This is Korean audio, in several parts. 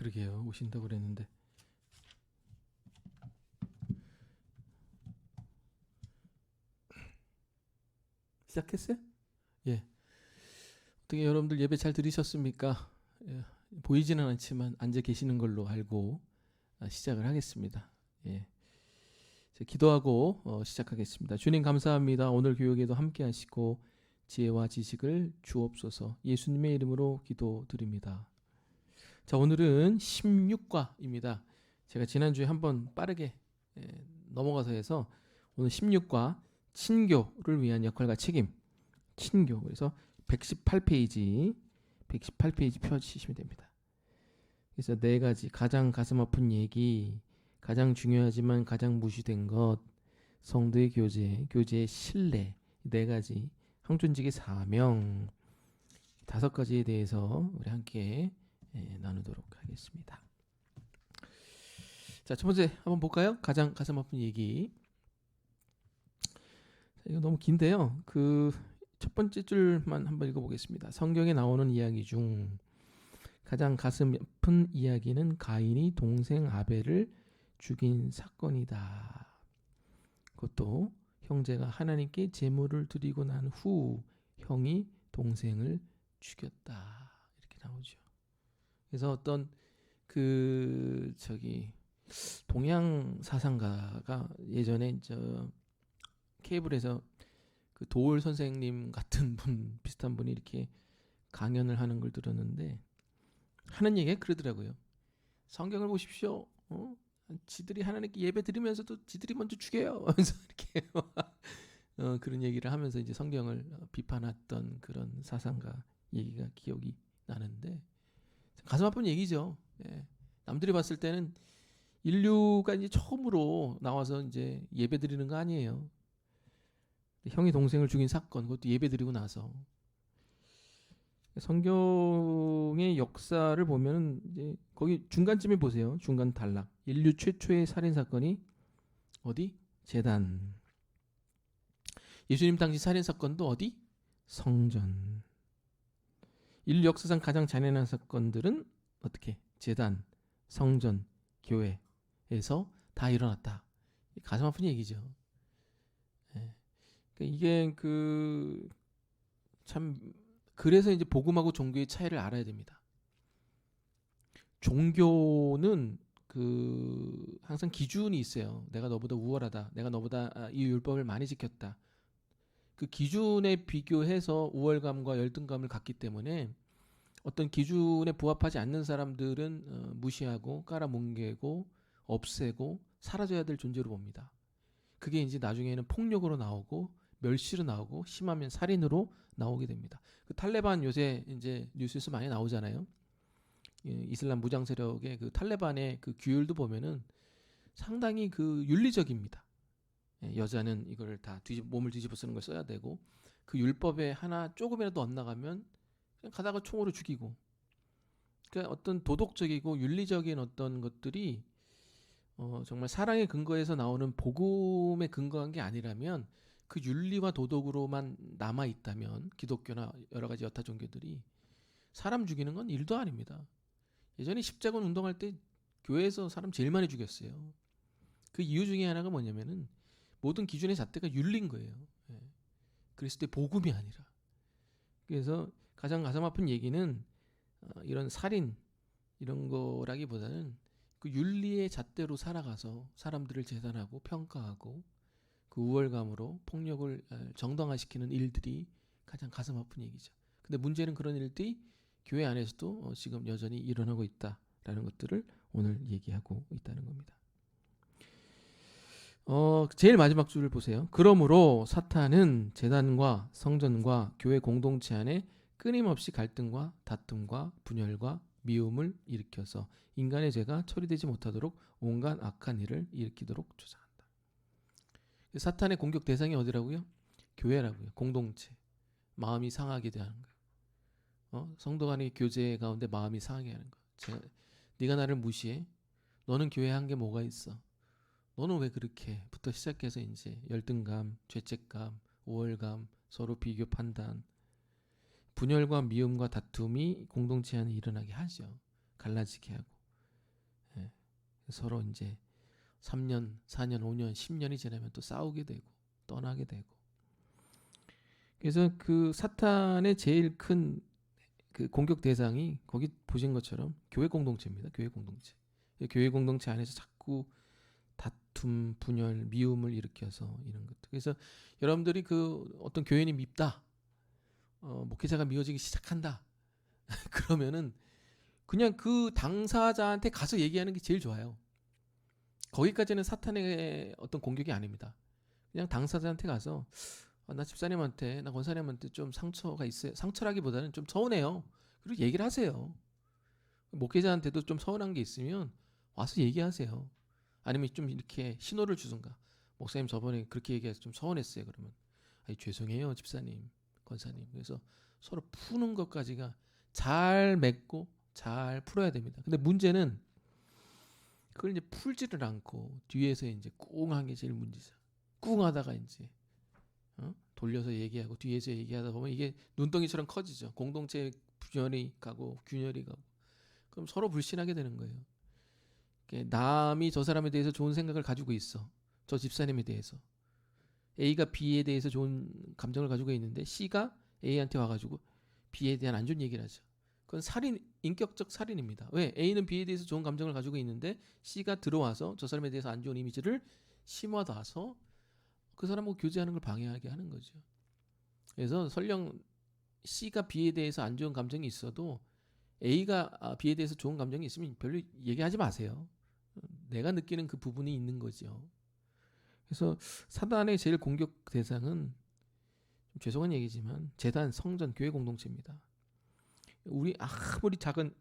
그러게요. 오신다고 그랬는데. 시작했어요? 예. 어떻게 여러분들 예배 잘 들으셨습니까? 예, 보이지는 않지만 앉아 계시는 걸로 알고 시작을 하겠습니다. 예. 기도하고 시작하겠습니다. 주님 감사합니다. 오늘 교육에도 함께 하시고 지혜와 지식을 주옵소서. 예수님의 이름으로 기도드립니다. 자, 오늘은 16과입니다. 제가 지난주에 한번 빠르게 넘어가서 해서 오늘 16과 친교를 위한 역할과 책임, 친교. 그래서 118페이지 펴주시면 됩니다. 그래서 네 가지 가장 가슴 아픈 얘기, 가장 중요하지만 가장 무시된 것, 성도의 교제, 교제의 신뢰, 네 가지, 형존직의 사명, 다섯 가지에 대해서 우리 함께 나누도록 하겠습니다. 자, 첫 번째 한번 볼까요? 가장 가슴 아픈 얘기. 자, 이거 너무 긴데요. 첫 번째 줄만 한번 읽어보겠습니다. 성경에 나오는 이야기 중 가장 가슴 아픈 이야기는 가인이 동생 아벨을 죽인 사건이다. 그것도 형제가 하나님께 제물을 드리고 난 후 형이 동생을 죽였다. 이렇게 나오죠. 그래서 어떤 동양 사상가가 예전에 케이블에서 그 도올 선생님 같은 분, 비슷한 분이 이렇게 강연을 하는 걸 들었는데 하는 얘기가 그러더라고요. 성경을 보십시오. 지들이 하나님께 예배 드리면서도 지들이 먼저 죽여요. 그래서 이렇게 그런 얘기를 하면서 이제 성경을 비판했던 그런 사상가 얘기가 기억이 나는데 가슴 아픈 얘기죠. 예. 남들이 봤을 때는 인류가 이제 처음으로 나와서 이제 예배 드리는 거 아니에요. 형이 동생을 죽인 사건, 그것도 예배 드리고 나서. 성경의 역사를 보면 이제 거기 중간쯤에 보세요. 중간 단락. 인류 최초의 살인 사건이 어디? 제단. 예수님 당시 살인 사건도 어디? 성전. 인류 역사상 가장 잔인한 사건들은 어떻게? 제단, 성전, 교회에서 다 일어났다. 가슴 아픈 얘기죠. 예. 그러니까 이게 참 그래서 이제 복음하고 종교의 차이를 알아야 됩니다. 종교는 항상 기준이 있어요. 내가 너보다 우월하다. 내가 너보다 이 율법을 많이 지켰다. 그 기준에 비교해서 우월감과 열등감을 갖기 때문에 어떤 기준에 부합하지 않는 사람들은 무시하고 깔아뭉개고 없애고 사라져야 될 존재로 봅니다. 그게 이제 나중에는 폭력으로 나오고 멸시로 나오고 심하면 살인으로 나오게 됩니다. 그 탈레반 요새 이제 뉴스에서 많이 나오잖아요. 이슬람 무장 세력의 그 탈레반의 그 규율도 보면은 상당히 윤리적입니다. 여자는 이걸 다 몸을 뒤집어 쓰는 걸 써야 되고 그 율법에 하나 조금이라도 엇나가면 그냥 가다가 총으로 죽이고. 그러니까 어떤 도덕적이고 윤리적인 어떤 것들이 정말 사랑의 근거에서 나오는 복음에 근거한 게 아니라면 그 윤리와 도덕으로만 남아 있다면 기독교나 여러 가지 여타 종교들이 사람 죽이는 건 일도 아닙니다. 예전에 십자군 운동할 때 교회에서 사람 제일 많이 죽였어요. 그 이유 중에 하나가 뭐냐면은 모든 기준의 잣대가 윤리인 거예요. 예. 그리스도의 복음이 아니라. 그래서 가장 가슴 아픈 얘기는 이런 살인 이런 거라기보다는 그 윤리의 잣대로 살아가서 사람들을 재단하고 평가하고 그 우월감으로 폭력을 정당화시키는 일들이 가장 가슴 아픈 얘기죠. 근데 문제는 그런 일들이 교회 안에서도 지금 여전히 일어나고 있다라는 것들을 오늘 얘기하고 있다는 겁니다. 제일 마지막 줄을 보세요. 그러므로 사탄은 제단과 성전과 교회 공동체 안에 끊임없이 갈등과 다툼과 분열과 미움을 일으켜서 인간의 죄가 처리되지 못하도록 온갖 악한 일을 일으키도록 조장한다. 사탄의 공격 대상이 어디라고요? 교회라고요. 공동체. 마음이 상하게 하는 거예요. 성도 간의 교제 가운데 마음이 상하게 하는 거예요. 네가 나를 무시해? 너는 교회에 한 게 뭐가 있어? 너는 왜 그렇게? 부터 시작해서 이제 열등감, 죄책감, 우월감, 서로 비교 판단, 분열과 미움과 다툼이 공동체 안에 일어나게 하죠. 갈라지게 하고. 서로 이제 3년, 4년, 5년, 10년이 지나면 또 싸우게 되고 떠나게 되고. 그래서 그 사탄의 제일 큰 그 공격 대상이 거기 보신 것처럼 교회 공동체입니다. 교회 공동체. 교회 공동체 안에서 자꾸 다툼, 분열, 미움을 일으켜서 이런 것들. 그래서 여러분들이 그 어떤 교인이 밉다, 목회자가 미워지기 시작한다. 그러면은 그냥 그 당사자한테 가서 얘기하는 게 제일 좋아요. 거기까지는 사탄의 어떤 공격이 아닙니다. 그냥 당사자한테 가서 나 집사님한테, 나 권사님한테 좀 상처가 있어요. 상처라기보다는 좀 서운해요. 그리고 얘기를 하세요. 목회자한테도 좀 서운한 게 있으면 와서 얘기하세요. 아니면 좀 이렇게 신호를 주든가. 목사님 저번에 그렇게 얘기해서 좀 서운했어요. 그러면 죄송해요 집사님, 권사님. 그래서 서로 푸는 것까지가 잘 맺고 잘 풀어야 됩니다. 근데 문제는 그걸 이제 풀지를 않고 뒤에서 이제 꿍한 게 제일 문제죠. 꿍하다가 이제 돌려서 얘기하고 뒤에서 얘기하다 보면 이게 눈덩이처럼 커지죠. 공동체 분열이 가고 균열이 가고. 그럼 서로 불신하게 되는 거예요. 남이 저 사람에 대해서 좋은 생각을 가지고 있어. 저 집사님에 대해서. A가 B에 대해서 좋은 감정을 가지고 있는데 C가 A한테 와가지고 B에 대한 안 좋은 얘기를 하죠. 그건 살인, 인격적 살인입니다. 왜? A는 B에 대해서 좋은 감정을 가지고 있는데 C가 들어와서 저 사람에 대해서 안 좋은 이미지를 심어놔서 그 사람하고 교제하는 걸 방해하게 하는 거죠. 그래서 설령 C가 B에 대해서 안 좋은 감정이 있어도 A가 B에 대해서 좋은 감정이 있으면 별로 얘기하지 마세요. 내가 느끼는 그 부분이 있는 거죠. 그래서 사단의 제일 공격 대상은 좀 죄송한 얘기지만 재단, 성전, 교회 공동체입니다. 우리 아무리 작은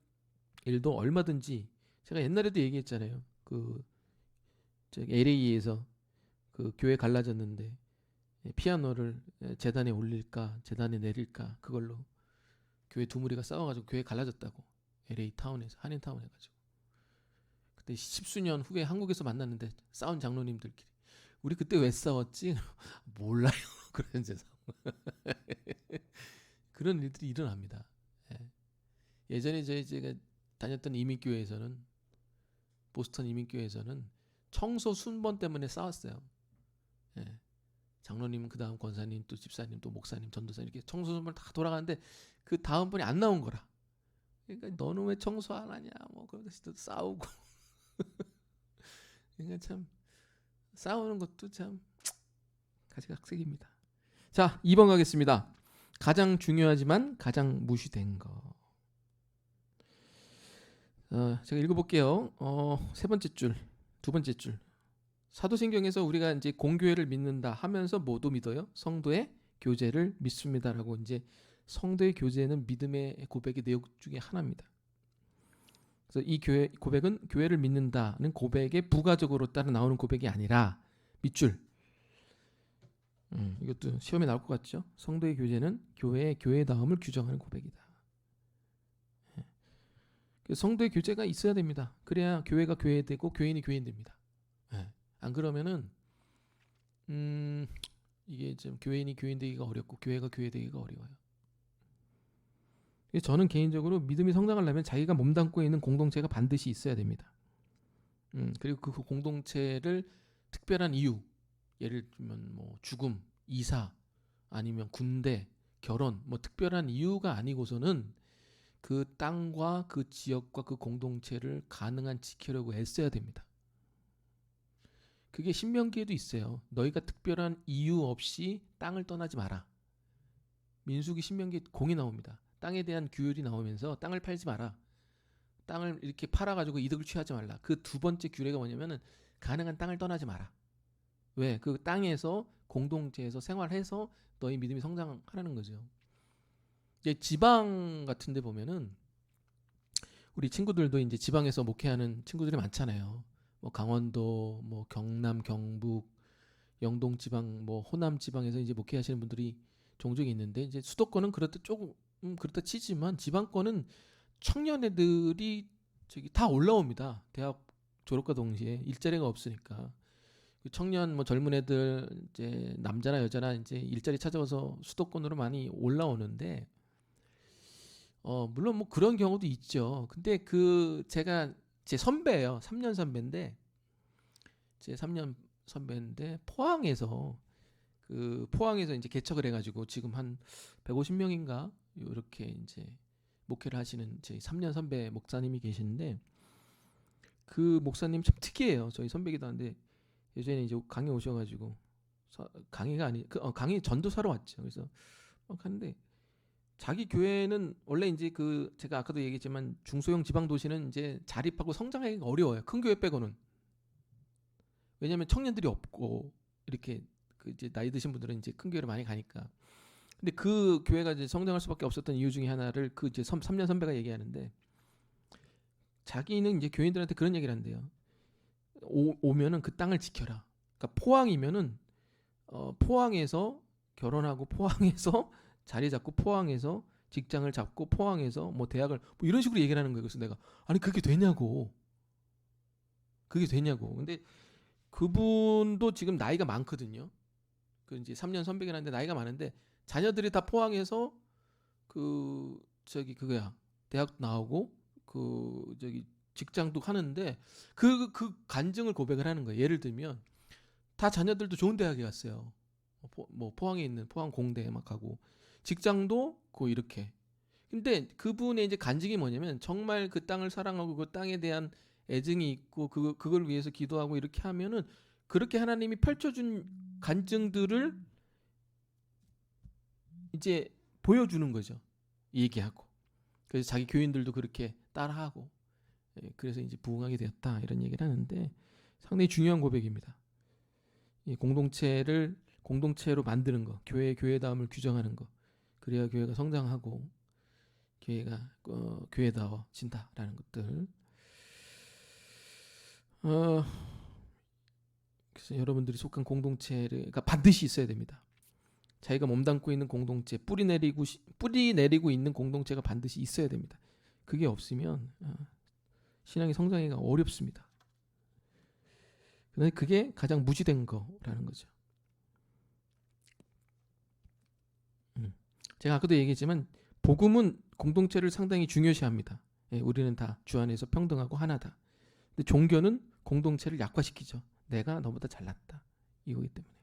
일도 얼마든지 제가 옛날에도 얘기했잖아요. 그 LA에서 그 교회 갈라졌는데 피아노를 재단에 올릴까 재단에 내릴까 그걸로 교회 두 무리가 싸워가지고 교회 갈라졌다고. LA 타운에서 한인타운 해가지고. 그때 십수년 후에 한국에서 만났는데 싸운 장로님들끼리 우리 그때 왜 싸웠지? 몰라요. 그런 세상. 그런 일들이 일어납니다. 예전에 제가 다녔던 이민교회에서는 보스턴 이민교회에서는 청소 순번 때문에 싸웠어요. 장로님은 그 다음 권사님 또 집사님 또 목사님 전도사 이렇게 청소 순번 다 돌아가는데 그 다음 번이 안 나온 거라. 그러니까 너는 왜 청소 안 하냐 뭐 그러면서 또 싸우고. 그러니까 참 싸우는 것도 참 가지각색입니다. 자 2번 가겠습니다. 가장 중요하지만 가장 무시된 거. 제가 읽어볼게요. 세 번째 줄, 두 번째 줄. 사도신경에서 우리가 이제 공교회를 믿는다 하면서 뭐도 믿어요? 성도의 교제를 믿습니다라고. 이제 성도의 교제는 믿음의 고백의 내용 중에 하나입니다. 그래서 이 고백은 교회를 믿는다는 고백에 부가적으로 따라 나오는 고백이 아니라 밑줄. 이것도 시험에 나올 것 같죠? 성도의 교제는 교회의 교회다움을 규정하는 고백이다. 성도의 교제가 있어야 됩니다. 그래야 교회가 교회되고 교인이 교인 됩니다. 안 그러면은 이게 좀 교인이 교인 되기가 어렵고 교회가 교회 되기가 어려워요. 저는 개인적으로 믿음이 성장하려면 자기가 몸담고 있는 공동체가 반드시 있어야 됩니다. 그리고 그 공동체를 특별한 이유, 예를 들면 뭐 죽음, 이사, 아니면 군대, 결혼, 뭐 특별한 이유가 아니고서는 그 땅과 그 지역과 그 공동체를 가능한 지키려고 애써야 됩니다. 그게 신명기에도 있어요. 너희가 특별한 이유 없이 땅을 떠나지 마라. 민수기 신명기 공이 나옵니다. 땅에 대한 규율이 나오면서 땅을 팔지 마라. 땅을 이렇게 팔아가지고 이득을 취하지 말라. 그 두 번째 규례가 뭐냐면은 가능한 땅을 떠나지 마라. 왜? 그 땅에서 공동체에서 생활해서 너희 믿음이 성장하라는 거죠. 이제 지방 같은 데 보면은 우리 친구들도 이제 지방에서 목회하는 친구들이 많잖아요. 뭐 강원도, 뭐 경남, 경북, 영동 지방, 뭐 호남 지방에서 이제 목회하시는 분들이 종종 있는데 이제 수도권은 그렇다 조금 그렇다 치지만 지방권은 청년애들이 저기 다 올라옵니다. 대학 졸업과 동시에 일자리가 없으니까 청년 뭐 젊은 애들 이제 남자나 여자나 이제 일자리 찾아와서 수도권으로 많이 올라오는데 물론 뭐 그런 경우도 있죠. 근데 그 제가 제 선배예요. 3년 선배인데 제 3년 선배인데 포항에서 이제 개척을 해가지고 지금 한 150명인가 이렇게 이제 목회를 하시는 제 3년 선배 목사님이 계시는데 그 목사님 참 특이해요. 저희 선배기도 한데 예전에 이제 강의 오셔가지고 강의가 아니 강의 전도사로 왔죠. 그래서 갔는데 자기 교회는 원래 이제 그 제가 아까도 얘기했지만 중소형 지방 도시는 이제 자립하고 성장하기가 어려워요. 큰 교회 빼고는. 왜냐하면 청년들이 없고 이렇게 그 이제 나이 드신 분들은 이제 큰 교회를 많이 가니까. 근데 그 교회가 이제 성장할 수밖에 없었던 이유 중에 하나를 그 이제 3년 선배가 얘기하는데 자기는 이제 교인들한테 그런 얘기를 한대요. 오면은 그 땅을 지켜라. 그러니까 포항이면은 포항에서 결혼하고 포항에서 자리 잡고 포항에서 직장을 잡고 포항에서 뭐 대학을 뭐 이런 식으로 얘기를 하는 거예요. 그래서 내가 아니 그게 되냐고. 근데 그분도 지금 나이가 많거든요. 그 이제 3년 선배긴 한데 나이가 많은데 자녀들이 다 포항에서 그 저기 그거야 대학 나오고 그 저기 직장도 하는데 그 간증을 고백을 하는 거예요. 예를 들면 다 자녀들도 좋은 대학에 갔어요. 뭐 포항에 있는 포항 공대에 막 가고 직장도 그 이렇게. 근데 그분의 이제 간증이 뭐냐면 정말 그 땅을 사랑하고 그 땅에 대한 애증이 있고 그걸 위해서 기도하고 이렇게 하면은 그렇게 하나님이 펼쳐준 간증들을 이제 보여주는 거죠. 얘기하고. 그래서 자기 교인들도 그렇게 따라하고. 그래서 이제 부흥하게 되었다 이런 얘기를 하는데 상당히 중요한 고백입니다. 이 공동체로 만드는 거, 교회다움을 규정하는 거, 그래야 교회가 성장하고 교회가 교회다워진다라는 것들. 그래서 여러분들이 속한 공동체를 그러니까 반드시 있어야 됩니다. 자기가 몸담고 있는 공동체, 뿌리 내리고 있는 공동체가 반드시 있어야 됩니다. 그게 없으면 신앙의 성장하기가 어렵습니다. 그런데 그게 가장 무지된 거라는 거죠. 제가 아까도 얘기했지만 복음은 공동체를 상당히 중요시합니다. 우리는 다 주 안에서 평등하고 하나다. 근데 종교는 공동체를 약화시키죠. 내가 너보다 잘났다. 이거기 때문에.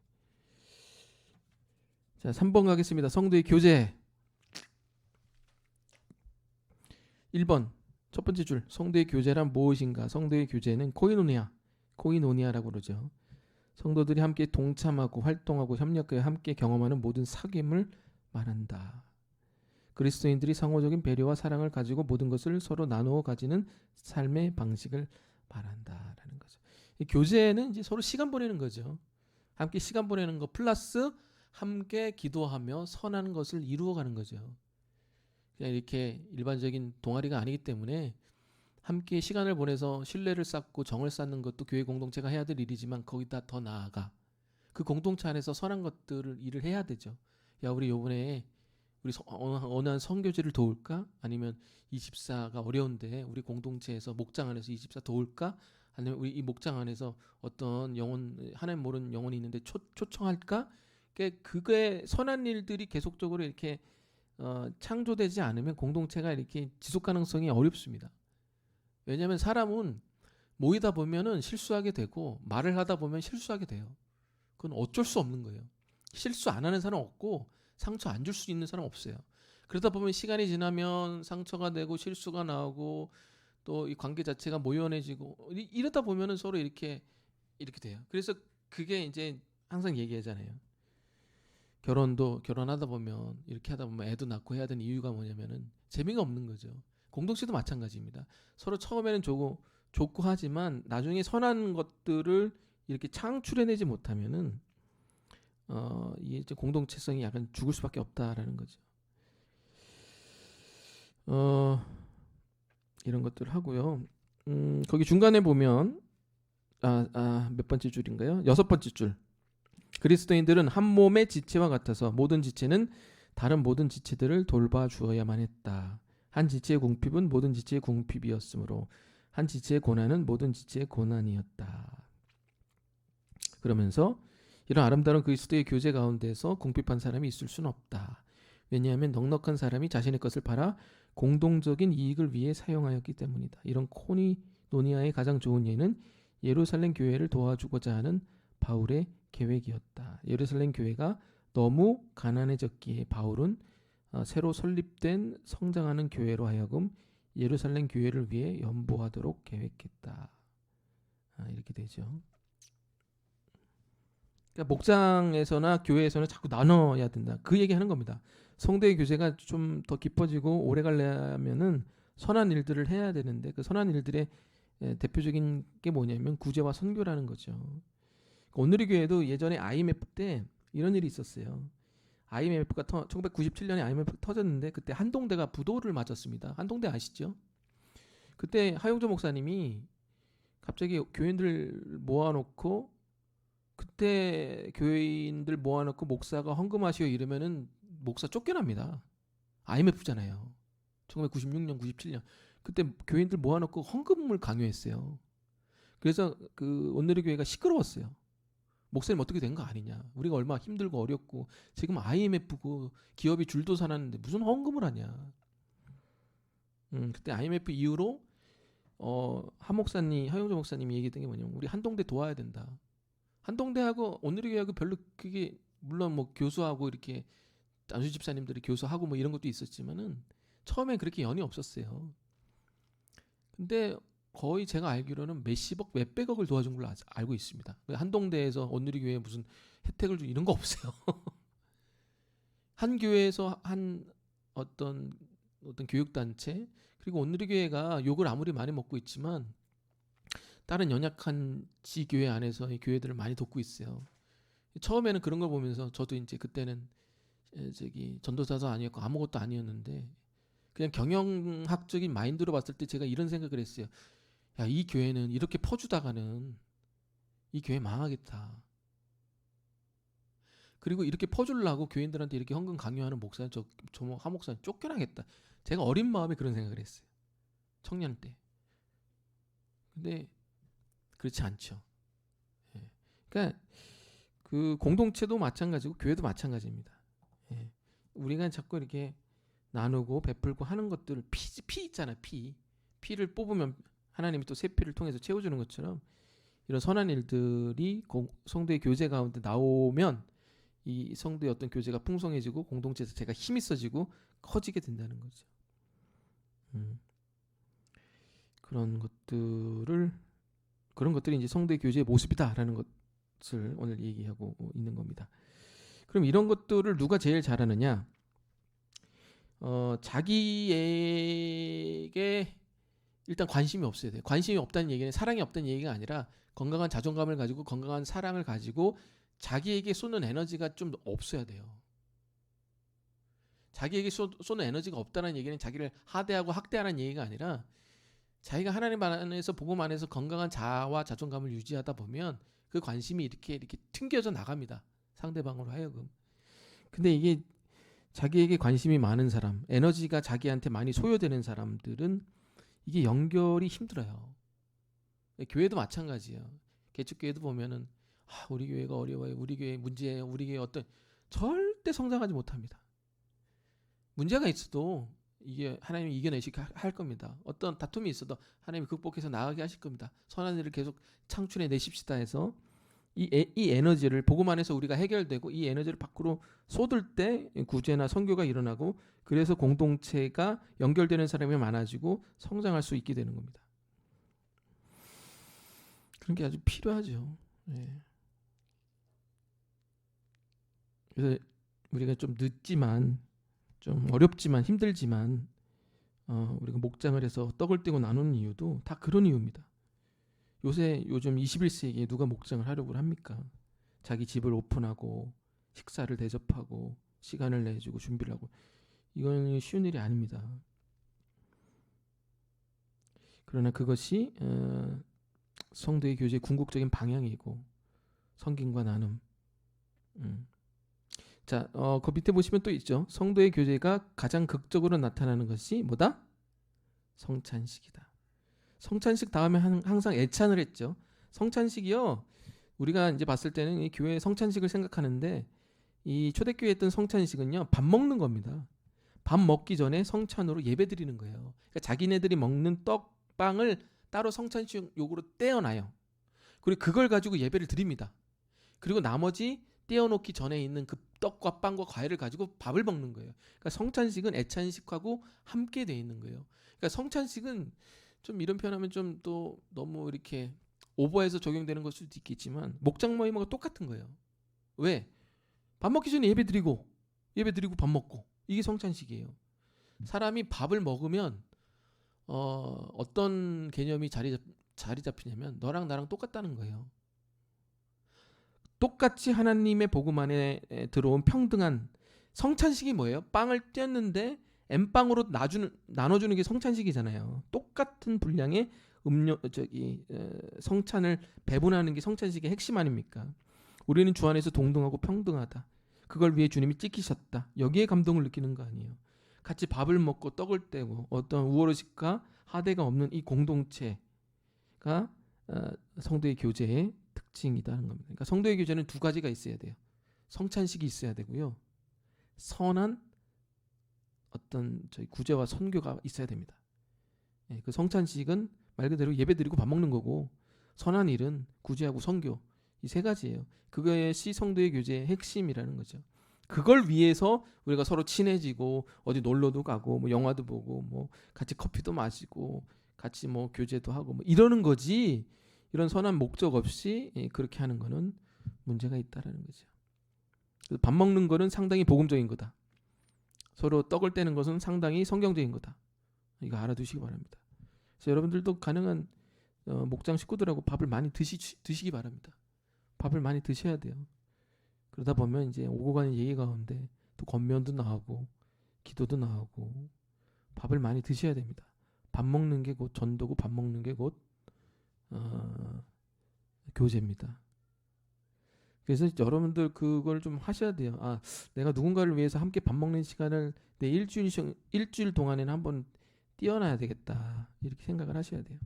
자, 3번 가겠습니다. 성도의 교제. 1번 첫 번째 줄 성도의 교제란 무엇인가? 성도의 교제는 코이노니아라고 그러죠. 성도들이 함께 동참하고 활동하고 협력하여 함께 경험하는 모든 사귐을 말한다. 그리스도인들이 상호적인 배려와 사랑을 가지고 모든 것을 서로 나누어 가지는 삶의 방식을 말한다라는 거죠. 이 교제는 이제 서로 시간 보내는 거죠. 함께 시간 보내는 거 플러스 함께 기도하며 선한 것을 이루어가는 거죠. 그냥 이렇게 일반적인 동아리가 아니기 때문에 함께 시간을 보내서 신뢰를 쌓고 정을 쌓는 것도 교회 공동체가 해야 될 일이지만 거기다 더 나아가 그 공동체 안에서 선한 것들을 일을 해야 되죠. 야, 우리 요번에 우리 어느 한 선교지를 도울까? 아니면 24가 어려운데 우리 공동체에서 목장 안에서 24 도울까? 아니면 우리 이 목장 안에서 어떤 영혼 하나님 모르는 영혼이 있는데 초청할까? 그게 선한 일들이 계속적으로 이렇게 창조되지 않으면 공동체가 이렇게 지속 가능성이 어렵습니다. 왜냐하면 사람은 모이다 보면은 실수하게 되고 말을 하다 보면 실수하게 돼요. 그건 어쩔 수 없는 거예요. 실수 안 하는 사람 없고 상처 안 줄 수 있는 사람 없어요. 그러다 보면 시간이 지나면 상처가 되고 실수가 나오고 또 이 관계 자체가 모연해지고 이러다 보면은 서로 이렇게 돼요. 그래서 그게 이제 항상 얘기하잖아요. 결혼하다 보면 이렇게 하다 보면 애도 낳고 해야 되는 이유가 뭐냐면은 재미가 없는 거죠. 공동체도 마찬가지입니다. 서로 처음에는 좋고 하지만 나중에 선한 것들을 이렇게 창출해내지 못하면은 이제 공동체성이 약간 죽을 수밖에 없다라는 거죠. 이런 것들 하고요. 거기 중간에 보면 몇 번째 줄인가요? 6번째 줄. 그리스도인들은 한 몸의 지체와 같아서 모든 지체는 다른 모든 지체들을 돌봐주어야만 했다. 한 지체의 궁핍은 모든 지체의 궁핍이었으므로 한 지체의 고난은 모든 지체의 고난이었다. 그러면서 이런 아름다운 그리스도의 교제 가운데서 궁핍한 사람이 있을 수는 없다. 왜냐하면 넉넉한 사람이 자신의 것을 팔아 공동적인 이익을 위해 사용하였기 때문이다. 이런 논의하에 가장 좋은 예는 예루살렘 교회를 도와주고자 하는 바울의 계획이었다. 예루살렘 교회가 너무 가난해졌기에 바울은 새로 설립된 성장하는 교회로 하여금 예루살렘 교회를 위해 연보하도록 계획했다. 이렇게 되죠. 그러니까 목장에서나 교회에서는 자꾸 나눠야 된다. 그 얘기하는 겁니다. 성도의 교제가 좀 더 깊어지고 오래 가려면은 선한 일들을 해야 되는데 그 선한 일들의 대표적인 게 뭐냐면 구제와 선교라는 거죠. 오늘의 교회도 예전에 IMF 때 이런 일이 있었어요. IMF가 1997년에 IMF 터졌는데 그때 한동대가 부도를 맞았습니다. 한동대 아시죠? 그때 하용조 목사님이 갑자기 교인들 모아놓고 그때 교인들 모아놓고 목사가 헌금하시오 이러면은 목사 쫓겨납니다. IMF잖아요. 1996년, 97년 그때 교인들 모아놓고 헌금을 강요했어요. 그래서 그 오늘의 교회가 시끄러웠어요. 목사님 어떻게 된 거 아니냐. 우리가 얼마나 힘들고 어렵고 지금 IMF고 기업이 줄도 서놨는데 무슨 헌금을 하냐. 그때 IMF 이후로 하용조 목사님이 얘기했던 게 뭐냐면 우리 한동대 도와야 된다. 한동대하고 오늘의 교회하고 별로 그게 물론 뭐 교수하고 이렇게 안수 집사님들이 교수하고 뭐 이런 것도 있었지만은 처음엔 그렇게 연이 없었어요. 근데 거의 제가 알기로는 몇십억, 몇백억을 도와준 걸로 알고 있습니다. 한동대에서 오늘의 교회에 무슨 혜택을 준 이런 거 없어요. 한 교회에서 한 어떤 교육단체 그리고 오늘의 교회가 욕을 아무리 많이 먹고 있지만 다른 연약한 지교회 안에서 이 교회들을 많이 돕고 있어요. 처음에는 그런 걸 보면서 저도 이제 그때는 전도사도 아니었고 아무것도 아니었는데 그냥 경영학적인 마인드로 봤을 때 제가 이런 생각을 했어요. 야, 이 교회는 이렇게 퍼주다가는 이 교회 망하겠다. 그리고 이렇게 퍼주려고 교인들한테 이렇게 헌금 강요하는 목사는 하 목사는 쫓겨나겠다. 제가 어린 마음에 그런 생각을 했어요. 청년 때. 근데 그렇지 않죠. 예. 그러니까 그 공동체도 마찬가지고 교회도 마찬가지입니다. 예. 우리가 자꾸 이렇게 나누고 베풀고 하는 것들 피 있잖아요. 피를 뽑으면 하나님이 또 새 피를 통해서 채워주는 것처럼 이런 선한 일들이 성도의 교제 가운데 나오면 이 성도의 어떤 교제가 풍성해지고 공동체 자체가 힘이 있어지고 커지게 된다는 거죠. 그런 것들이 이제 성도의 교제의 모습이다라는 것을 오늘 얘기하고 있는 겁니다. 그럼 이런 것들을 누가 제일 잘하느냐? 자기에게 일단 관심이 없어야 돼요. 관심이 없다는 얘기는 사랑이 없다는 얘기가 아니라 건강한 자존감을 가지고 건강한 사랑을 가지고 자기에게 쏟는 에너지가 좀 없어야 돼요. 자기에게 쏟는 에너지가 없다는 얘기는 자기를 하대하고 학대하는 얘기가 아니라 자기가 하나님 안에서 복음 안에서 건강한 자아와 자존감을 유지하다 보면 그 관심이 이렇게 튕겨져 나갑니다. 상대방으로 하여금. 근데 이게 자기에게 관심이 많은 사람, 에너지가 자기한테 많이 소요되는 사람들은 이게 연결이 힘들어요. 교회도 마찬가지예요. 개척교회도 보면은 우리 교회가 어려워요. 우리 교회 문제예요. 우리 교회 절대 성장하지 못합니다. 문제가 있어도 이게 하나님이 이겨내시게 할 겁니다. 어떤 다툼이 있어도 하나님이 극복해서 나가게 하실 겁니다. 선한 일을 계속 창출해 내십시다 해서 이 에너지를 복음 안에서 우리가 해결되고 이 에너지를 밖으로 쏟을 때 구제나 선교가 일어나고 그래서 공동체가 연결되는 사람이 많아지고 성장할 수 있게 되는 겁니다. 그런 게 아주 필요하죠. 네. 그래서 우리가 좀 늦지만 좀 어렵지만 힘들지만 우리가 목장을 해서 떡을 떼고 나누는 이유도 다 그런 이유입니다. 요즘 21세기에 누가 목장을 하려고 합니까? 자기 집을 오픈하고 식사를 대접하고 시간을 내주고 준비를 하고 이건 쉬운 일이 아닙니다. 그러나 그것이 성도의 교제의 궁극적인 방향이고 성김과 나눔. 자, 그 밑에 보시면 또 있죠. 성도의 교제가 가장 극적으로 나타나는 것이 뭐다? 성찬식이다. 성찬식 다음에 항상 애찬을 했죠. 성찬식이요. 우리가 이제 봤을 때는 이 교회 성찬식을 생각하는데 이 초대교회에 했던 성찬식은요. 밥 먹는 겁니다. 밥 먹기 전에 성찬으로 예배 드리는 거예요. 그러니까 자기네들이 먹는 떡빵을 따로 성찬식용으로 떼어놔요. 그리고 그걸 가지고 예배를 드립니다. 그리고 나머지 떼어놓기 전에 있는 그 떡과 빵과 과일을 가지고 밥을 먹는 거예요. 그러니까 성찬식은 애찬식하고 함께 돼 있는 거예요. 그러니까 성찬식은 좀 이런 표현하면 좀 또 너무 이렇게 오버해서 적용되는 걸 수도 있겠지만 목장 모임하고 똑같은 거예요. 왜? 밥 먹기 전에 예배 드리고 밥 먹고 이게 성찬식이에요. 사람이 밥을 먹으면 어떤 개념이 자리 잡히냐면 너랑 나랑 똑같다는 거예요. 똑같이 하나님의 복음 안에 들어온 평등한 성찬식이 뭐예요? 빵을 띄었는데 엠빵으로 나눠주는 게 성찬식이잖아요. 똑같은 분량의 성찬을 배분하는 게 성찬식의 핵심 아닙니까? 우리는 주 안에서 동등하고 평등하다. 그걸 위해 주님이 찍히셨다. 여기에 감동을 느끼는 거 아니에요. 같이 밥을 먹고 떡을 떼고 어떤 우월의식과 하대가 없는 이 공동체가 성도의 교제의 특징이다는 겁니다. 그러니까 성도의 교제는 두 가지가 있어야 돼요. 성찬식이 있어야 되고요. 선한 어떤 저희 구제와 선교가 있어야 됩니다. 그 성찬식은 말 그대로 예배드리고 밥 먹는 거고 선한 일은 구제하고 선교 이 세 가지예요. 그것이 성도의 교제의 핵심이라는 거죠. 그걸 위해서 우리가 서로 친해지고 어디 놀러도 가고 뭐 영화도 보고 뭐 같이 커피도 마시고 같이 뭐 교제도 하고 뭐 이러는 거지. 이런 선한 목적 없이 그렇게 하는 거는 문제가 있다라는 거죠. 그래서 밥 먹는 거는 상당히 복음적인 거다. 서로 떡을 떼는 것은 상당히 성경적인 거다. 이거 알아두시기 바랍니다. 그래서 여러분들도 가능한 목장 식구들하고 밥을 많이 드시기 바랍니다. 밥을 많이 드셔야 돼요. 그러다 보면 이제 오고 가는 얘기 가운데 또 권면도 나오고 기도도 나오고 밥을 많이 드셔야 됩니다. 밥 먹는 게 곧 전도고 밥 먹는 게 곧 교제입니다. 그래서 여러분들 그걸 좀 하셔야 돼요. 내가 누군가를 위해서 함께 밥 먹는 시간을 내 일주일 동안에는 한번 띄워놔야 되겠다. 이렇게 생각을 하셔야 돼요.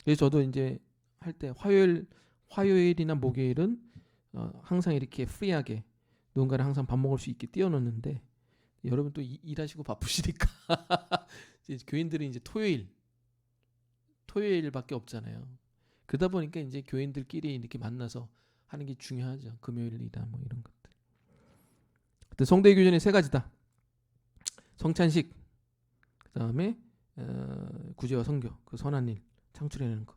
그래서 저도 이제 할 때 화요일이나 목요일은 항상 이렇게 프리하게 누군가를 항상 밥 먹을 수 있게 띄워놓는데 여러분 또 일하시고 바쁘시니까 이제 교인들이 이제 토요일밖에 없잖아요. 그러다 보니까 이제 교인들끼리 이렇게 만나서 하는 게 중요하죠. 금요일이다 뭐 이런 것들. 성도의 교제는 세 가지다. 성찬식, 그 다음에 구제와 선교, 그 선한 일 창출해내는 거.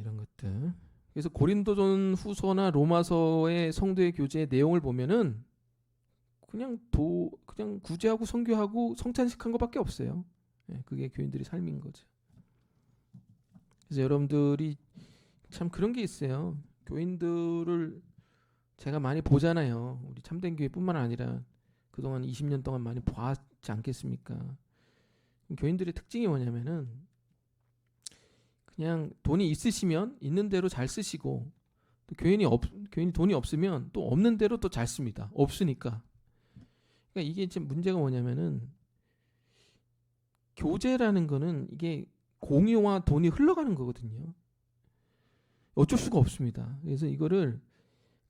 이런 것들. 그래서 고린도전 후서나 로마서의 성도의 교제의 내용을 보면은 그냥 구제하고 선교하고 성찬식한 것밖에 없어요. 그게 교인들의 삶인 거죠. 그래서 여러분들이 참 그런 게 있어요. 교인들을 제가 많이 보잖아요. 우리 참된 교회뿐만 아니라 그동안 20년 동안 많이 보았지 않겠습니까? 교인들의 특징이 뭐냐면은 그냥 돈이 있으시면 있는 대로 잘 쓰시고 또 교인이 돈이 없으면 또 없는 대로 또 잘 씁니다. 없으니까. 그러니까 이게 지금 문제가 뭐냐면은 교제라는 거는 이게 공유와 돈이 흘러가는 거거든요. 어쩔 수가 없습니다. 그래서 이거를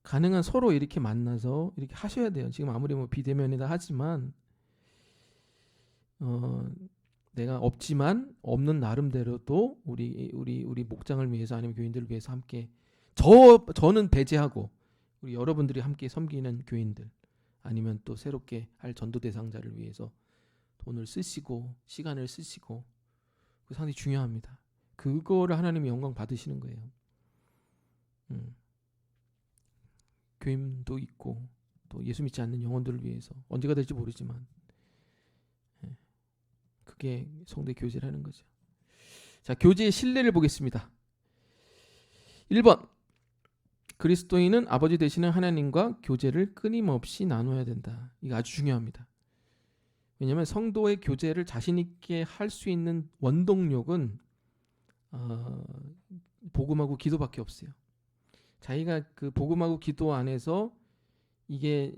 가능한 서로 이렇게 만나서 이렇게 하셔야 돼요. 지금 아무리 뭐 비대면이다 하지만 내가 없지만 없는 나름대로도 우리 목장을 위해서 아니면 교인들을 위해서 함께 저는 배제하고 우리 여러분들이 함께 섬기는 교인들 아니면 또 새롭게 할 전도 대상자를 위해서 돈을 쓰시고 시간을 쓰시고 그 상당히 중요합니다. 그거를 하나님이 영광 받으시는 거예요. 교인도 있고 또 예수 믿지 않는 영혼들을 위해서 언제가 될지 모르지만 그게 성도의 교제라는 거죠. 자, 교제의 신뢰를 보겠습니다. 1번 그리스도인은 아버지 되시는 하나님과 교제를 끊임없이 나눠야 된다. 이거 아주 중요합니다. 왜냐하면 성도의 교제를 자신 있게 할 수 있는 원동력은 복음하고 기도밖에 없어요. 자기가 그 복음하고 기도 안에서 이게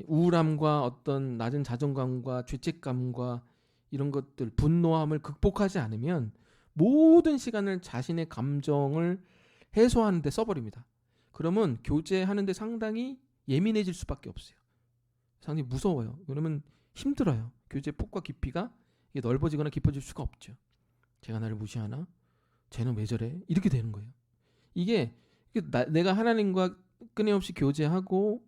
우울함과 어떤 낮은 자존감과 죄책감과 이런 것들 분노함을 극복하지 않으면 모든 시간을 자신의 감정을 해소하는 데 써버립니다. 그러면 교제하는 데 상당히 예민해질 수밖에 없어요. 상당히 무서워요. 그러면 힘들어요. 교제 폭과 깊이가 이게 넓어지거나 깊어질 수가 없죠. 쟤가 나를 무시하나? 쟤는 왜 저래? 이렇게 되는 거예요. 이게 내가 하나님과 끊임없이 교제하고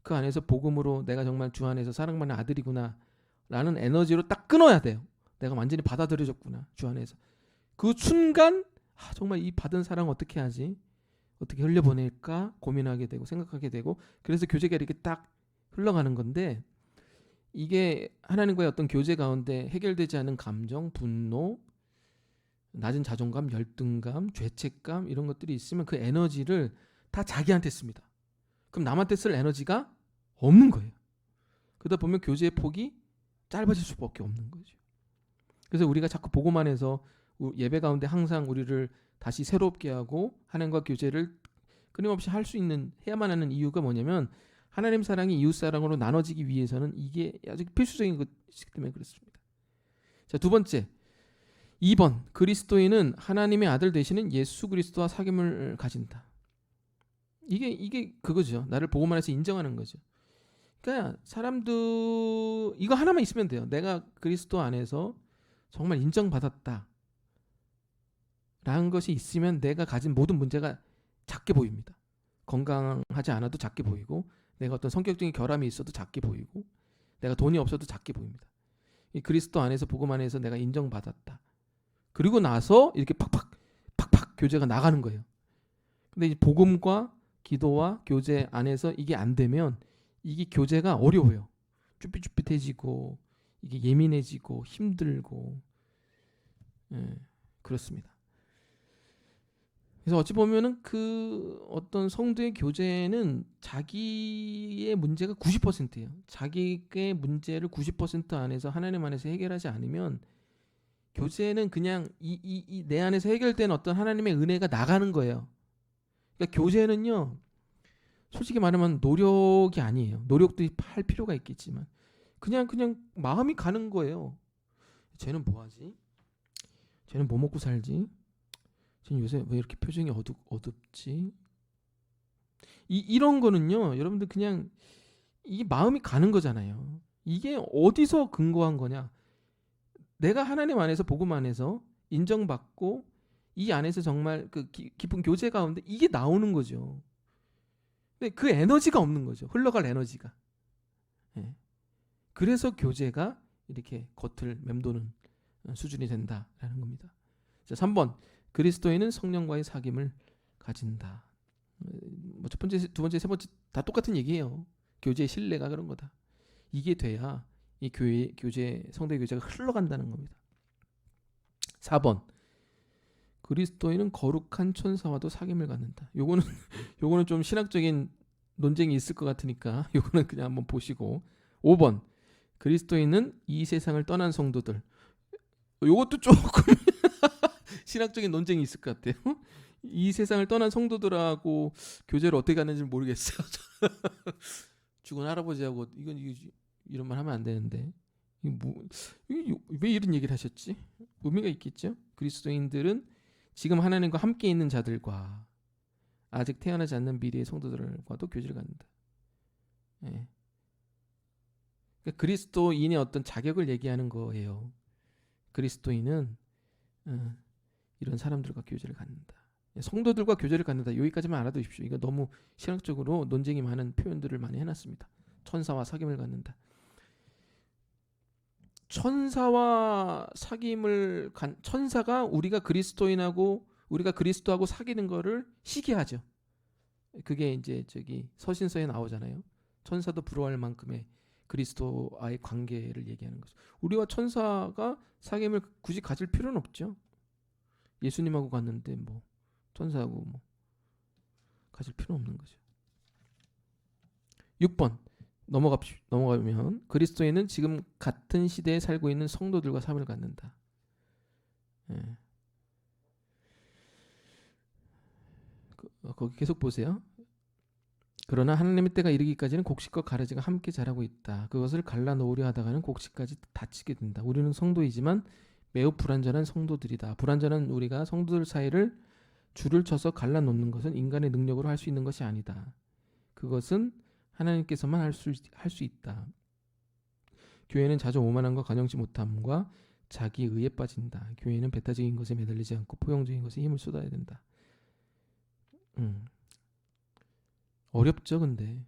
그 안에서 복음으로 내가 정말 주 안에서 사랑받는 아들이구나 라는 에너지로 딱 끊어야 돼요. 내가 완전히 받아들여졌구나 주 안에서. 그 순간 정말 이 받은 사랑 어떻게 하지? 어떻게 흘려보낼까 고민하게 되고 생각하게 되고, 그래서 교제가 이렇게 딱 흘러가는 건데, 이게 하나님과의 어떤 교제 가운데 해결되지 않은 감정, 분노, 낮은 자존감, 열등감, 죄책감 이런 것들이 있으면 그 에너지를 다 자기한테 씁니다. 그럼 남한테 쓸 에너지가 없는 거예요. 그러다 보면 교제의 폭이 짧아질 수밖에 없는 거죠. 그래서 우리가 자꾸 보고만 해서 예배 가운데 항상 우리를 다시 새롭게 하고 하나님과 교제를 끊임없이 할 수 있는, 해야만 하는 이유가 뭐냐면, 하나님 사랑이 이웃 사랑으로 나눠지기 위해서는 이게 아주 필수적인 것이기 때문에 그렇습니다. 자, 두 번째, 2번, 그리스도인은 하나님의 아들 되시는 예수 그리스도와 사귐을 가진다. 이게 그거죠. 나를 보고만 해서 인정하는 거죠. 그러니까 사람들 이거 하나만 있으면 돼요. 내가 그리스도 안에서 정말 인정받았다 라는 것이 있으면 내가 가진 모든 문제가 작게 보입니다. 건강하지 않아도 작게 보이고, 내가 어떤 성격적인 결함이 있어도 작게 보이고, 내가 돈이 없어도 작게 보입니다. 이 그리스도 안에서 복음 안에서 내가 인정받았다. 그리고 나서 이렇게 팍팍 교제가 나가는 거예요. 근데 이 복음과 기도와 교제 안에서 이게 안 되면 이게 교제가 어려워요. 쭈삣쭈삣해지고 이게 예민해지고 힘들고, 그렇습니다. 그래서 어찌 보면은 그 어떤 성도의 교제는 자기의 문제가 90%예요. 자기의 문제를 90% 안에서 하나님 안에서 해결하지 않으면 교제는 그냥 내 안에서 해결된 어떤 하나님의 은혜가 나가는 거예요. 그러니까 교제는요, 솔직히 말하면 노력이 아니에요. 노력도 할 필요가 있겠지만 그냥 마음이 가는 거예요. 쟤는 뭐하지? 쟤는 뭐 먹고 살지? 쟤는 요새 왜 이렇게 표정이 어둡지? 이런 거는요, 여러분들 그냥 이게 마음이 가는 거잖아요. 이게 어디서 근거한 거냐? 내가 하나님 안에서 복음 안에서 인정받고 이 안에서 정말 그 깊은 교제 가운데 이게 나오는 거죠. 근데 그 에너지가 없는 거죠. 흘러갈 에너지가. 그래서 교제가 이렇게 겉을 맴도는 수준이 된다라는 겁니다. 자, 3번, 그리스도인은 성령과의 사귐을 가진다. 첫 번째, 두 번째, 세 번째 다 똑같은 얘기예요. 교제의 신뢰가 그런 거다. 이게 돼야 이 성도의 교제가 흘러간다는 겁니다. 4번, 그리스도인은 거룩한 천사와도 사귐을 갖는다. 요거는 좀 신학적인 논쟁이 있을 것 같으니까 요거는 그냥 한번 보시고. 5번, 그리스도인은 이 세상을 떠난 성도들. 요것도 조금 신학적인 논쟁이 있을 것 같아요. 이 세상을 떠난 성도들하고 교제를 어떻게 하는지 모르겠어요. 죽은 할아버지하고 이런 말 하면 안 되는데, 왜 이런 얘기를 하셨지? 의미가 있겠죠. 그리스도인들은 지금 하나님과 함께 있는 자들과 아직 태어나지 않는 미래의 성도들과도 교제를 갖는다. 그러니까 그리스도인의 어떤 자격을 얘기하는 거예요. 그리스도인은 이런 사람들과 교제를 갖는다. 성도들과 교제를 갖는다. 여기까지만 알아두십시오. 이거 너무 신학적으로 논쟁이 많은 표현들을 많이 해놨습니다. 천사와 사귐을 갖는다. 천사와 사귐을 천사가 우리가 그리스도인하고 우리가 그리스도하고 사귀는 거를 시기하죠. 그게 이제 서신서에 나오잖아요. 천사도 부러워할 만큼의 그리스도와의 관계를 얘기하는 거죠. 우리와 천사가 사귐을 굳이 가질 필요는 없죠. 예수님하고 갔는데 뭐 천사하고 뭐 가질 필요는 없는 거죠. 6번 넘어가면 그리스도인은 지금 같은 시대에 살고 있는 성도들과 삶을 갖는다. 거기 계속 보세요. 그러나 하나님의 때가 이르기까지는 곡식과 가라지가 함께 자라고 있다. 그것을 갈라놓으려 하다가는 곡식까지 다치게 된다. 우리는 성도이지만 매우 불완전한 성도들이다. 불완전한 우리가 성도들 사이를 줄을 쳐서 갈라놓는 것은 인간의 능력으로 할 수 있는 것이 아니다. 그것은 하나님께서만 할 수 있다. 교회는 자주 오만함과 간용치 못함과 자기 의에 빠진다. 교회는 배타적인 것에 매달리지 않고 포용적인 것에 힘을 쏟아야 된다. 어렵죠, 근데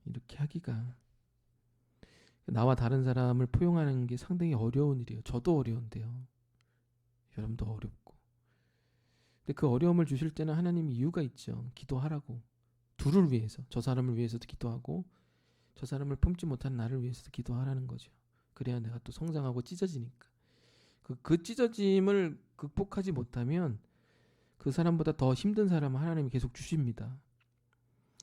이렇게 하기가. 나와 다른 사람을 포용하는 게 상당히 어려운 일이에요. 저도 어려운데요. 여러분도 어렵고. 근데 그 어려움을 주실 때는 하나님이 이유가 있죠. 기도하라고. 둘을 위해서, 저 사람을 위해서도 기도하고 저 사람을 품지 못한 나를 위해서도 기도하라는 거죠. 그래야 내가 또 성장하고 찢어지니까. 그 찢어짐을 극복하지 못하면 그 사람보다 더 힘든 사람을 하나님이 계속 주십니다.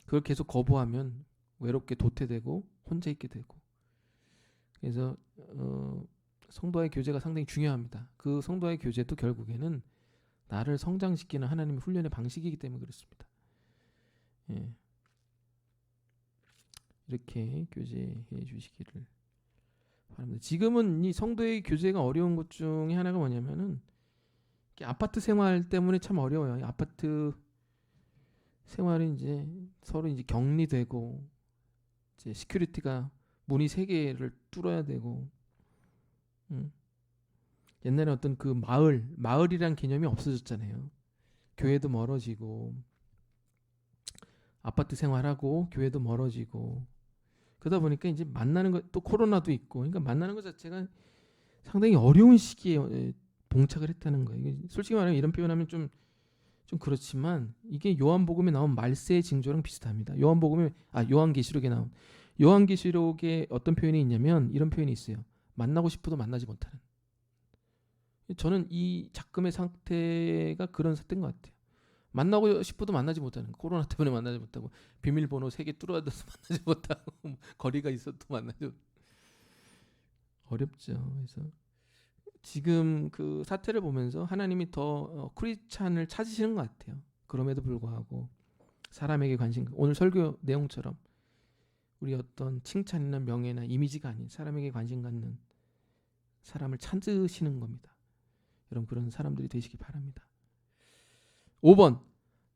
그걸 계속 거부하면 외롭게 도태되고 혼자 있게 되고. 그래서 성도와의 교제가 상당히 중요합니다. 그 성도와의 교제도 결국에는 나를 성장시키는 하나님의 훈련의 방식이기 때문에 그렇습니다. 이렇게 교제해 주시기를 바랍니다. 지금은 이 성도의 교제가 어려운 것 중에 하나가 뭐냐면은 아파트 생활 때문에 참 어려워요. 아파트 생활이 이제 서로 이제 격리되고 이제 시큐리티가 문이 3개를 뚫어야 되고 옛날에 어떤 그 마을이란 개념이 없어졌잖아요. 교회도 멀어지고 아파트 생활하고 교회도 멀어지고 그러다 보니까 이제 만나는 것 또 코로나도 있고 그러니까 만나는 것 자체가 상당히 어려운 시기에 봉착을 했다는 거예요. 솔직히 말하면 이런 표현하면 좀 그렇지만 이게 요한복음에 나온 말세의 징조랑 비슷합니다. 요한계시록에 나온 요한계시록에 어떤 표현이 있냐면 이런 표현이 있어요. 만나고 싶어도 만나지 못하는. 저는 이 작금의 상태가 그런 상태인 것 같아요. 만나고 싶어도 만나지 못하는, 코로나 때문에 만나지 못하고 비밀번호 3개 뚫어놔서 만나지 못하고 거리가 있어도 만나지 못하고 어렵죠. 그래서 지금 그 사태를 보면서 하나님이 더 크리스찬을 찾으시는 것 같아요. 그럼에도 불구하고 사람에게 관심, 오늘 설교 내용처럼 우리 어떤 칭찬이나 명예나 이미지가 아닌 사람에게 관심 갖는 사람을 찾으시는 겁니다. 여러분 그런 사람들이 되시기 바랍니다. 5번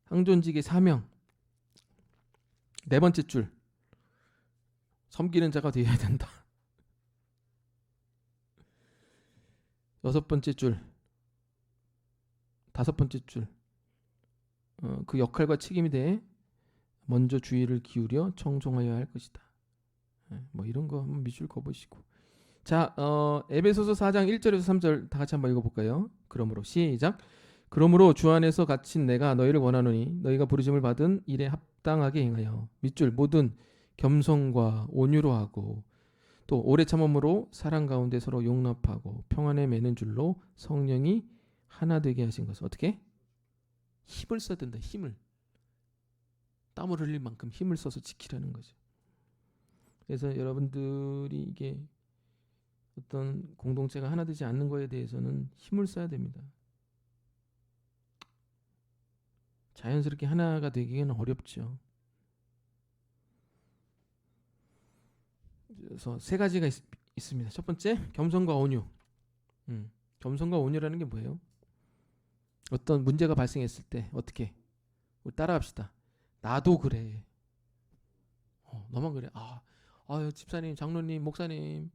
항존직의 사명. 4번째 줄 섬기는 자가 되어야 된다. 6번째 줄 5번째 줄 그 역할과 책임에 대해 먼저 주의를 기울여 청종하여야 할 것이다. 뭐 이런 거 한번 밑줄 그어보시고. 자, 에베소서 4장 1절에서 3절 다 같이 한번 읽어볼까요? 그러므로 시작. 그러므로 주 안에서 갇힌 내가 너희를 원하노니 너희가 부르심을 받은 일에 합당하게 행하여 밑줄 모든 겸손과 온유로 하고 또 오래 참음으로 사랑 가운데 서로 용납하고 평안에 매는 줄로 성령이 하나 되게 하신 것을 어떻게? 힘을 써야 된다. 힘을. 땀을 흘릴 만큼 힘을 써서 지키라는 거죠. 그래서 여러분들이 이게 어떤 공동체가 하나 되지 않는 거에 대해서는 힘을 써야 됩니다. 자연스럽게 하나가 되기는 어렵죠. 그래서 3가지가 있습니다. 첫 번째, 겸손과 온유. 겸손과 온유라는 게 뭐예요? 어떤 문제가 발생했을 때 어떻게? 우리 따라합시다. 나도 그래. 너만 그래. 집사님, 장로님, 목사님.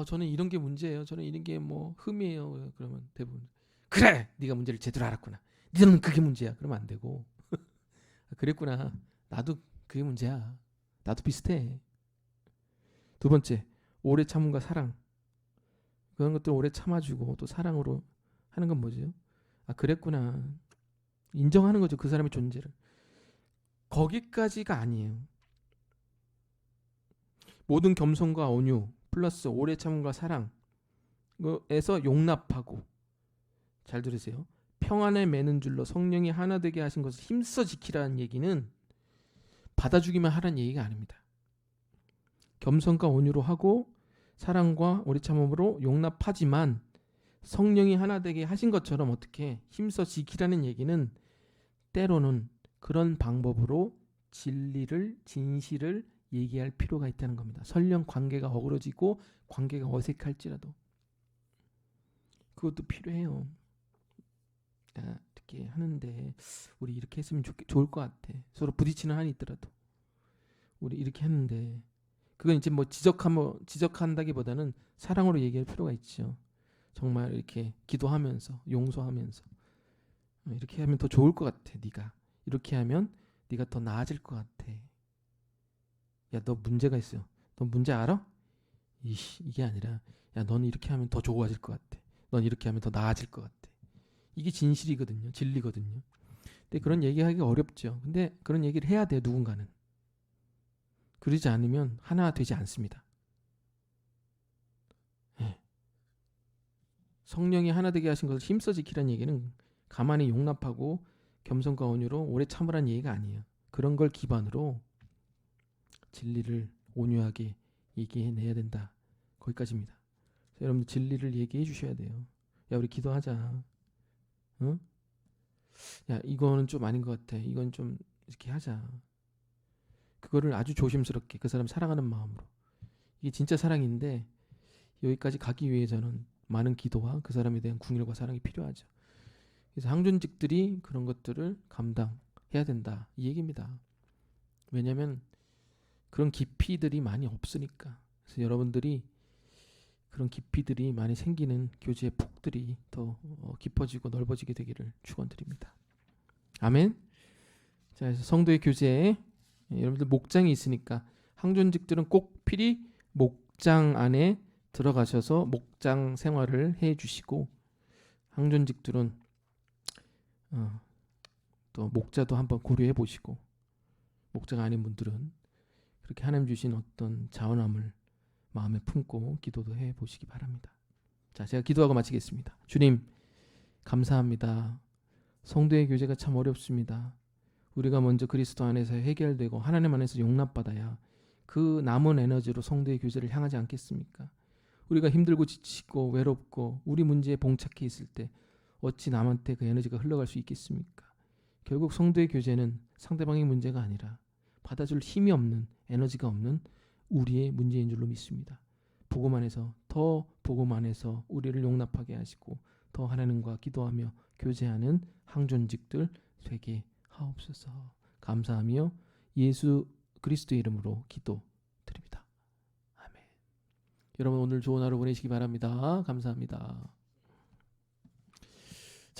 저는 이런 게 문제예요. 저는 이런 게 뭐 흠이에요. 그러면 대부분 그래. 네가 문제를 제대로 알았구나. 너는 그게 문제야. 그러면 안 되고. 그랬구나. 나도 그게 문제야. 나도 비슷해. 2번째, 오래 참음과 사랑. 그런 것들 오래 참아주고 또 사랑으로 하는 건 뭐죠? 그랬구나. 인정하는 거죠. 그 사람의 존재를. 거기까지가 아니에요. 모든 겸손과 온유 플러스 오래 참음과 사랑에서 용납하고, 잘 들으세요. 평안에 매는 줄로 성령이 하나 되게 하신 것을 힘써 지키라는 얘기는 받아주기만 하라는 얘기가 아닙니다. 겸손과 온유로 하고 사랑과 오래 참음으로 용납하지만 성령이 하나 되게 하신 것처럼 어떻게 힘써 지키라는 얘기는 때로는 그런 방법으로 진실을 얘기할 필요가 있다는 겁니다. 설령 관계가 어그러지고 관계가 어색할지라도 그것도 필요해요. 이렇게 하는데 우리 이렇게 했으면 좋을 것 같아. 서로 부딪히는 한이 있더라도 우리 이렇게 했는데, 그건 이제 뭐 지적한다기보다는 사랑으로 얘기할 필요가 있죠. 정말 이렇게 기도하면서 용서하면서 이렇게 하면 더 좋을 것 같아. 네가 이렇게 하면 네가 더 나아질 것 같아. 야, 너 문제가 있어. 너 문제 알아? 이게 아니라 야, 너는 이렇게 하면 더 좋아질 것 같아. 넌 이렇게 하면 더 나아질 것 같아. 이게 진실이거든요. 진리거든요. 근데 그런 얘기하기가 어렵죠. 근데 그런 얘기를 해야 돼요. 누군가는. 그러지 않으면 하나 되지 않습니다. 예. 성령이 하나 되게 하신 것을 힘써 지키라는 얘기는 가만히 용납하고 겸손과 온유로 오래 참으라는 얘기가 아니에요. 그런 걸 기반으로 진리를 온유하게 얘기해내야 된다. 거기까지입니다. 여러분들 진리를 얘기해 주셔야 돼요. 야, 우리 기도하자. 응? 야, 이거는 좀 아닌 것 같아. 이건 좀 이렇게 하자. 그거를 아주 조심스럽게 그 사람 사랑하는 마음으로. 이게 진짜 사랑인데 여기까지 가기 위해서는 많은 기도와 그 사람에 대한 궁일과 사랑이 필요하죠. 그래서 항존직들이 그런 것들을 감당해야 된다. 이 얘기입니다. 왜냐하면 그런 깊이들이 많이 없으니까. 그래서 여러분들이 그런 깊이들이 많이 생기는 교제의 폭들이 더 깊어지고 넓어지게 되기를 축원드립니다. 아멘. 자, 그래서 성도의 교제에 여러분들 목장이 있으니까 항존직들은 꼭 필히 목장 안에 들어가셔서 목장 생활을 해 주시고 항존직들은 또 목자도 한번 고려해 보시고 목자가 아닌 분들은 그렇게 하나님 주신 어떤 자원함을 마음에 품고 기도도 해 보시기 바랍니다. 자, 제가 기도하고 마치겠습니다. 주님, 감사합니다. 성도의 교제가 참 어렵습니다. 우리가 먼저 그리스도 안에서 해결되고 하나님 안에서 용납받아야 그 남은 에너지로 성도의 교제를 향하지 않겠습니까? 우리가 힘들고 지치고 외롭고 우리 문제에 봉착해 있을 때 어찌 남한테 그 에너지가 흘러갈 수 있겠습니까? 결국 성도의 교제는 상대방의 문제가 아니라 받아줄 힘이 없는 에너지가 없는 우리의 문제인 줄로 믿습니다. 복음 안에서 더 복음 안에서 우리를 용납하게 하시고 더 하나님과 기도하며 교제하는 항존직들 되게 하옵소서. 감사하며 예수 그리스도의 이름으로 기도드립니다. 아멘. 여러분 오늘 좋은 하루 보내시기 바랍니다. 감사합니다.